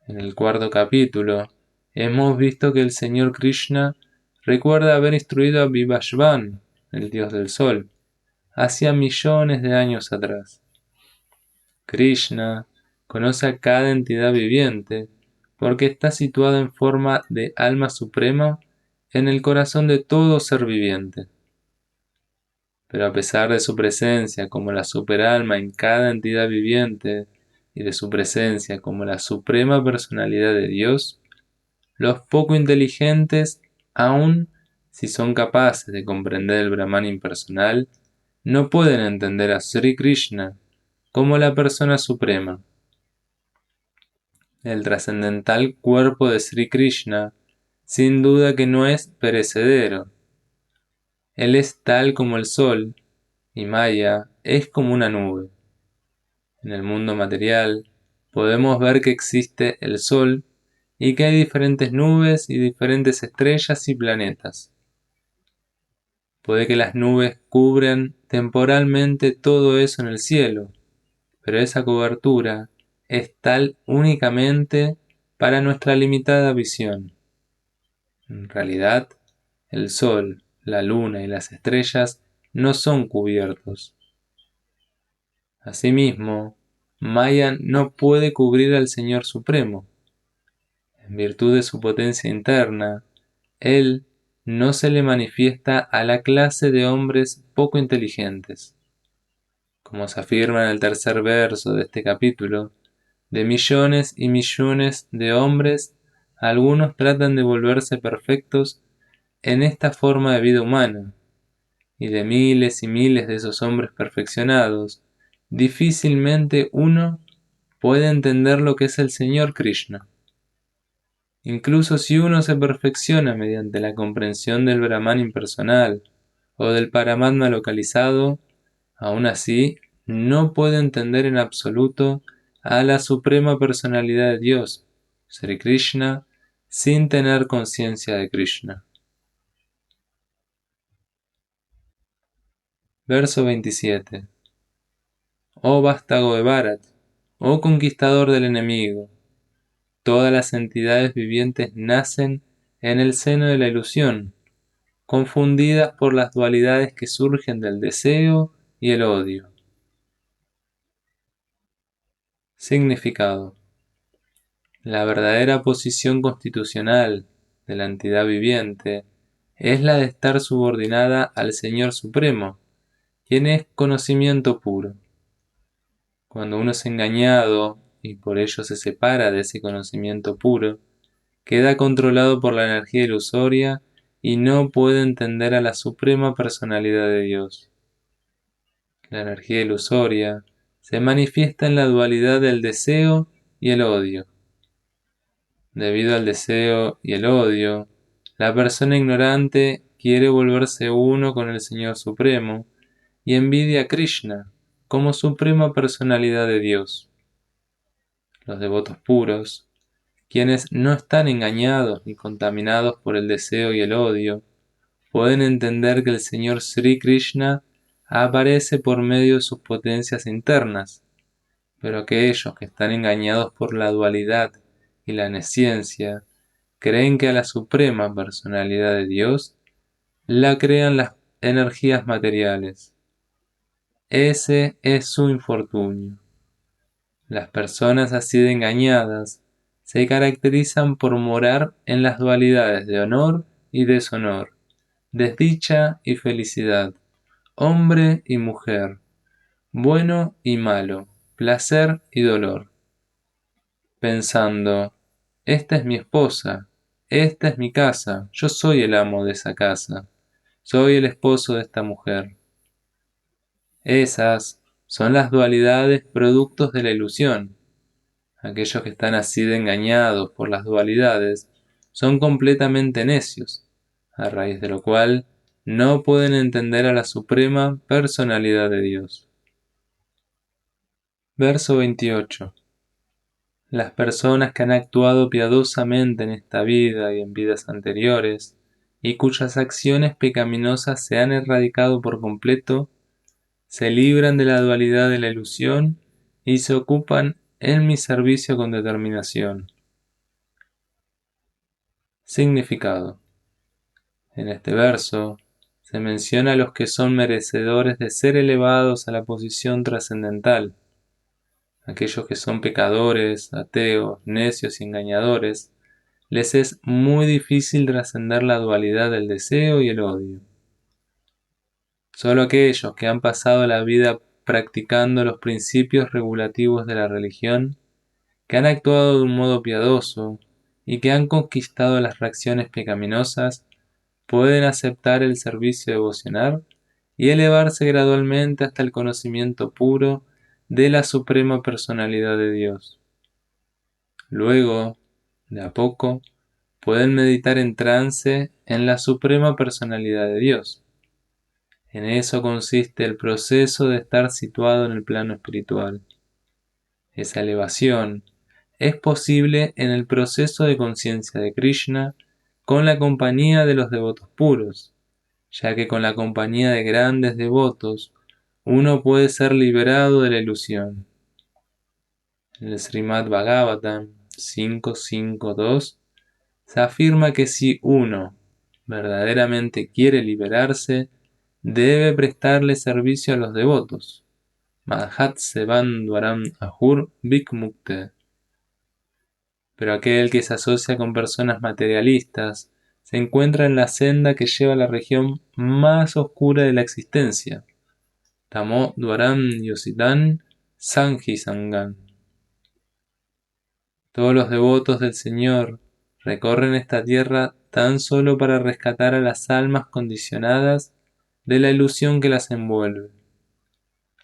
En el cuarto capítulo, hemos visto que el Señor Krishna recuerda haber instruido a Vivashvan, el dios del sol, hacía millones de años atrás. Krishna conoce a cada entidad viviente porque está situado en forma de alma suprema en el corazón de todo ser viviente. Pero a pesar de su presencia como la superalma en cada entidad viviente y de su presencia como la suprema personalidad de Dios, los poco inteligentes, aun si son capaces de comprender el Brahman impersonal, no pueden entender a Sri Krishna como la persona suprema. El trascendental cuerpo de Sri Krishna, sin duda que no es perecedero. Él es tal como el sol, y Maya es como una nube. En el mundo material, podemos ver que existe el sol y que hay diferentes nubes y diferentes estrellas y planetas. Puede que las nubes cubran temporalmente todo eso en el cielo, pero esa cobertura es tal únicamente para nuestra limitada visión. En realidad, el sol, la luna y las estrellas no son cubiertos. Asimismo, Maya no puede cubrir al Señor Supremo. En virtud de su potencia interna, Él no se le manifiesta a la clase de hombres poco inteligentes. Como se afirma en el tercer verso de este capítulo, de millones y millones de hombres, algunos tratan de volverse perfectos en esta forma de vida humana, y de miles y miles de esos hombres perfeccionados, difícilmente uno puede entender lo que es el Señor Krishna. Incluso si uno se perfecciona mediante la comprensión del Brahman impersonal o del Paramatma localizado, aún así no puede entender en absoluto a la suprema personalidad de Dios, Sri Krishna, sin tener conciencia de Krishna. Verso 27. Oh vástago de Bharat, oh conquistador del enemigo, todas las entidades vivientes nacen en el seno de la ilusión, confundidas por las dualidades que surgen del deseo y el odio. Significado. La verdadera posición constitucional de la entidad viviente es la de estar subordinada al Señor Supremo, quien es conocimiento puro. Cuando uno es engañado y por ello se separa de ese conocimiento puro, queda controlado por la energía ilusoria y no puede entender a la suprema personalidad de Dios. La energía ilusoria se manifiesta en la dualidad del deseo y el odio. Debido al deseo y el odio, la persona ignorante quiere volverse uno con el Señor Supremo y envidia a Krishna como suprema personalidad de Dios. Los devotos puros, quienes no están engañados ni contaminados por el deseo y el odio, pueden entender que el Señor Sri Krishna aparece por medio de sus potencias internas, pero aquellos que están engañados por la dualidad y la nesciencia creen que a la suprema personalidad de Dios la crean las energías materiales. Ese es su infortunio. Las personas así de engañadas se caracterizan por morar en las dualidades de honor y deshonor, desdicha y felicidad, hombre y mujer, bueno y malo, placer y dolor, pensando: esta es mi esposa, esta es mi casa, yo soy el amo de esa casa, soy el esposo de esta mujer. Esas son las dualidades productos de la ilusión. Aquellos que están así de engañados por las dualidades son completamente necios, a raíz de lo cual no pueden entender a la suprema personalidad de Dios. Verso 28. Las personas que han actuado piadosamente en esta vida y en vidas anteriores, y cuyas acciones pecaminosas se han erradicado por completo, se libran de la dualidad de la ilusión y se ocupan en mi servicio con determinación. Significado. En este verso se menciona a los que son merecedores de ser elevados a la posición trascendental. Aquellos que son pecadores, ateos, necios y engañadores, les es muy difícil trascender la dualidad del deseo y el odio. Solo aquellos que han pasado la vida practicando los principios regulativos de la religión, que han actuado de un modo piadoso y que han conquistado las reacciones pecaminosas, pueden aceptar el servicio devocional y elevarse gradualmente hasta el conocimiento puro de la suprema personalidad de Dios. Luego, de a poco, pueden meditar en trance en la suprema personalidad de Dios. En eso consiste el proceso de estar situado en el plano espiritual. Esa elevación es posible en el proceso de conciencia de Krishna con la compañía de los devotos puros, ya que con la compañía de grandes devotos uno puede ser liberado de la ilusión. En el Srimad Bhagavatam 5.5.2 se afirma que si uno verdaderamente quiere liberarse, debe prestarle servicio a los devotos. Madhat Sevan Dwaram Ahur Bhikmukte. Pero aquel que se asocia con personas materialistas se encuentra en la senda que lleva a la región más oscura de la existencia. Tamo Dwaram Yosidan Sanji Sangan. Todos los devotos del Señor recorren esta tierra tan solo para rescatar a las almas condicionadas de la ilusión que las envuelve.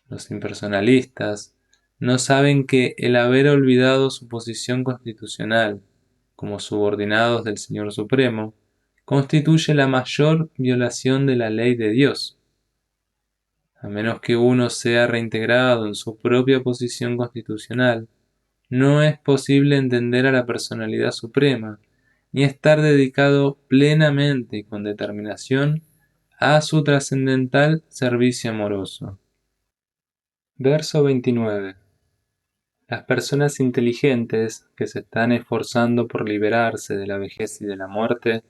Los impersonalistas no saben que el haber olvidado su posición constitucional como subordinados del Señor Supremo constituye la mayor violación de la ley de Dios. A menos que uno sea reintegrado en su propia posición constitucional, no es posible entender a la personalidad suprema, ni estar dedicado plenamente y con determinación a su trascendental servicio amoroso. Verso 29. Las personas inteligentes que se están esforzando por liberarse de la vejez y de la muerte,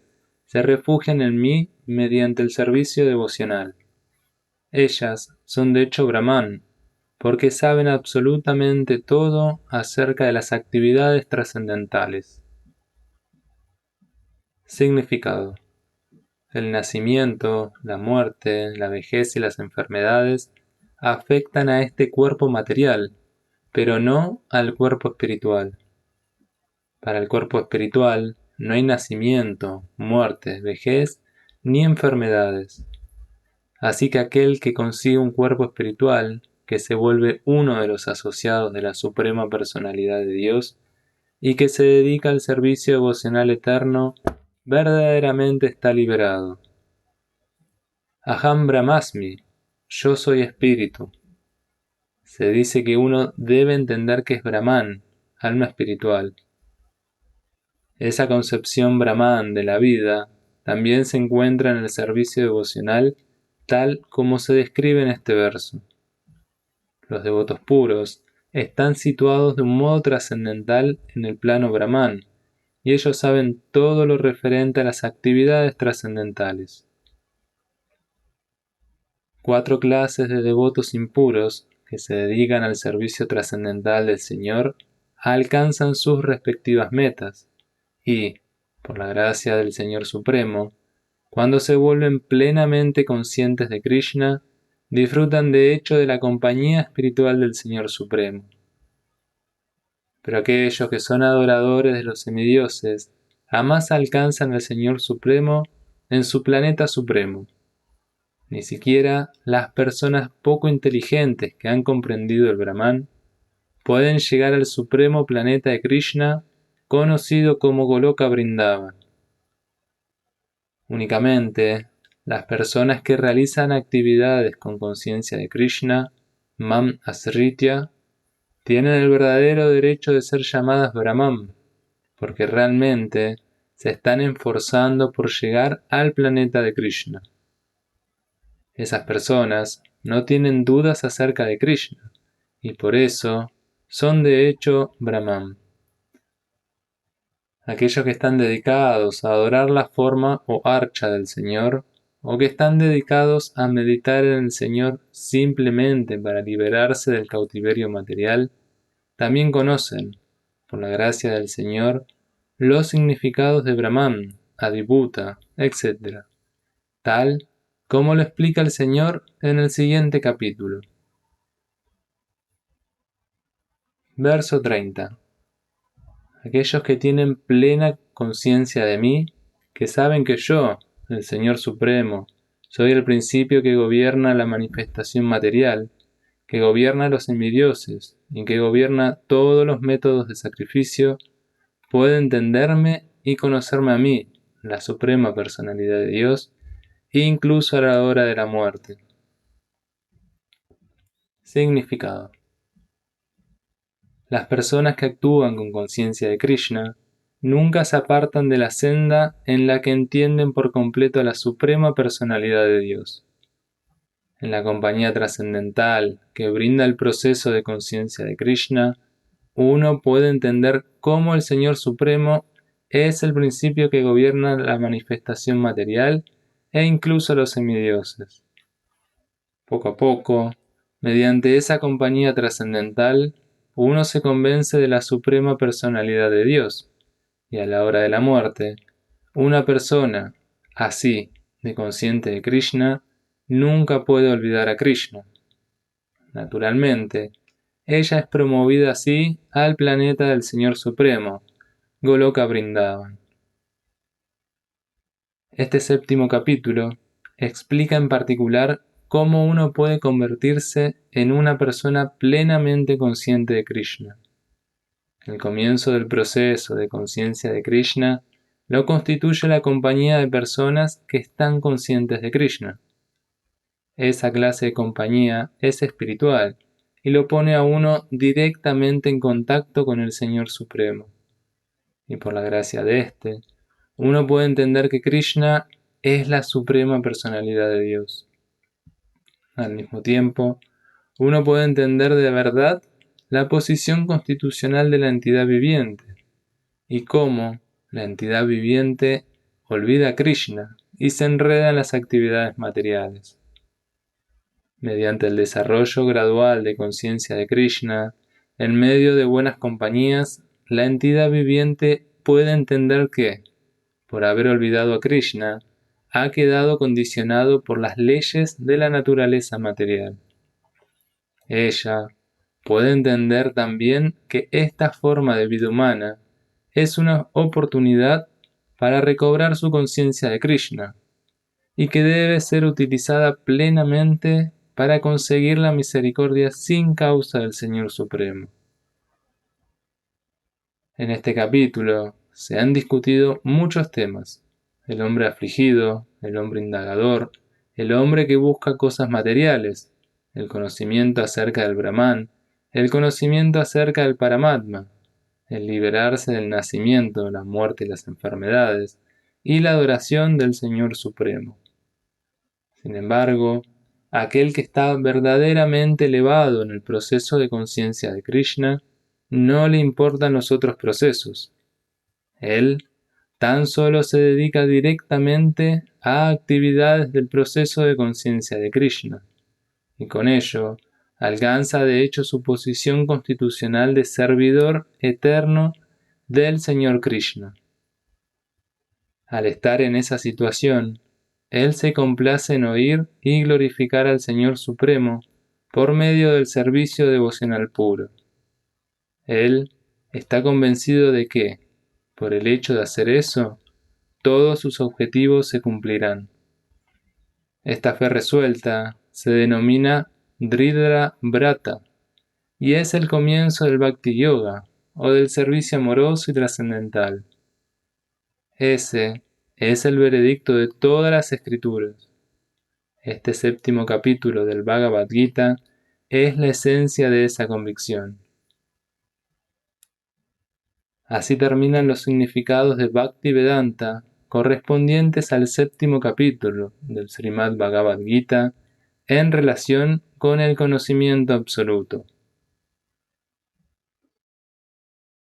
se refugian en mí mediante el servicio devocional. Ellas son de hecho Brahman, porque saben absolutamente todo acerca de las actividades trascendentales. Significado. El nacimiento, la muerte, la vejez y las enfermedades afectan a este cuerpo material, pero no al cuerpo espiritual. Para el cuerpo espiritual no hay nacimiento, muerte, vejez ni enfermedades. Así que aquel que consigue un cuerpo espiritual, que se vuelve uno de los asociados de la suprema personalidad de Dios y que se dedica al servicio devocional eterno, verdaderamente está liberado. Aham Brahmasmi, yo soy espíritu. Se dice que uno debe entender que es Brahman, alma espiritual. Esa concepción Brahman de la vida también se encuentra en el servicio devocional tal como se describe en este verso. Los devotos puros están situados de un modo trascendental en el plano Brahman, y ellos saben todo lo referente a las actividades trascendentales. 4 clases de devotos impuros que se dedican al servicio trascendental del Señor alcanzan sus respectivas metas y, por la gracia del Señor Supremo, cuando se vuelven plenamente conscientes de Krishna, disfrutan de hecho de la compañía espiritual del Señor Supremo. Pero aquellos que son adoradores de los semidioses jamás alcanzan al Señor Supremo en su planeta supremo. Ni siquiera las personas poco inteligentes que han comprendido el Brahman pueden llegar al supremo planeta de Krishna, conocido como Goloka Vrindavan. Únicamente las personas que realizan actividades con conciencia de Krishna, Mam Asritya, tienen el verdadero derecho de ser llamadas Brahman, porque realmente se están esforzando por llegar al planeta de Krishna. Esas personas no tienen dudas acerca de Krishna, y por eso son de hecho Brahman. Aquellos que están dedicados a adorar la forma o archa del Señor, o que están dedicados a meditar en el Señor simplemente para liberarse del cautiverio material, también conocen, por la gracia del Señor, los significados de Brahman, Adibhuta, etc., tal como lo explica el Señor en el siguiente capítulo. Verso 30. Aquellos que tienen plena conciencia de mí, que saben que yo, el Señor Supremo, soy el principio que gobierna la manifestación material, que gobierna los semidioses y que gobierna todos los métodos de sacrificio, puede entenderme y conocerme a mí, la suprema personalidad de Dios, incluso a la hora de la muerte. Significado. Las personas que actúan con conciencia de Krishna nunca se apartan de la senda en la que entienden por completo la suprema personalidad de Dios. En la compañía trascendental que brinda el proceso de conciencia de Krishna, uno puede entender cómo el Señor Supremo es el principio que gobierna la manifestación material e incluso los semidioses. Poco a poco, mediante esa compañía trascendental, uno se convence de la suprema personalidad de Dios, y a la hora de la muerte, una persona, así, de consciente de Krishna, nunca puede olvidar a Krishna. Naturalmente, ella es promovida así al planeta del Señor Supremo, Goloka Vrindavan. Este séptimo capítulo explica en particular cómo uno puede convertirse en una persona plenamente consciente de Krishna. El comienzo del proceso de conciencia de Krishna lo constituye la compañía de personas que están conscientes de Krishna. Esa clase de compañía es espiritual y lo pone a uno directamente en contacto con el Señor Supremo. Y por la gracia de éste, uno puede entender que Krishna es la suprema personalidad de Dios. Al mismo tiempo, uno puede entender de verdad la posición constitucional de la entidad viviente y cómo la entidad viviente olvida a Krishna y se enreda en las actividades materiales. Mediante el desarrollo gradual de conciencia de Krishna, en medio de buenas compañías, la entidad viviente puede entender que, por haber olvidado a Krishna, ha quedado condicionado por las leyes de la naturaleza material. Ella puede entender también que esta forma de vida humana es una oportunidad para recobrar su conciencia de Krishna y que debe ser utilizada plenamente para conseguir la misericordia sin causa del Señor Supremo. En este capítulo se han discutido muchos temas: el hombre afligido, el hombre indagador, el hombre que busca cosas materiales, el conocimiento acerca del Brahman, el conocimiento acerca del Paramatma, el liberarse del nacimiento, la muerte y las enfermedades, y la adoración del Señor Supremo. Sin embargo, aquel que está verdaderamente elevado en el proceso de conciencia de Krishna, no le importan los otros procesos. Él tan solo se dedica directamente a actividades del proceso de conciencia de Krishna, y con ello alcanza de hecho su posición constitucional de servidor eterno del Señor Krishna. Al estar en esa situación, él se complace en oír y glorificar al Señor Supremo por medio del servicio devocional puro. Él está convencido de que, por el hecho de hacer eso, todos sus objetivos se cumplirán. Esta fe resuelta se denomina Dridra Brata y es el comienzo del Bhakti Yoga o del servicio amoroso y trascendental. Ese es el veredicto de todas las escrituras. Este séptimo capítulo del Bhagavad Gita es la esencia de esa convicción. Así terminan los significados de Bhaktivedanta correspondientes al séptimo capítulo del Srimad Bhagavad Gita en relación con el conocimiento absoluto.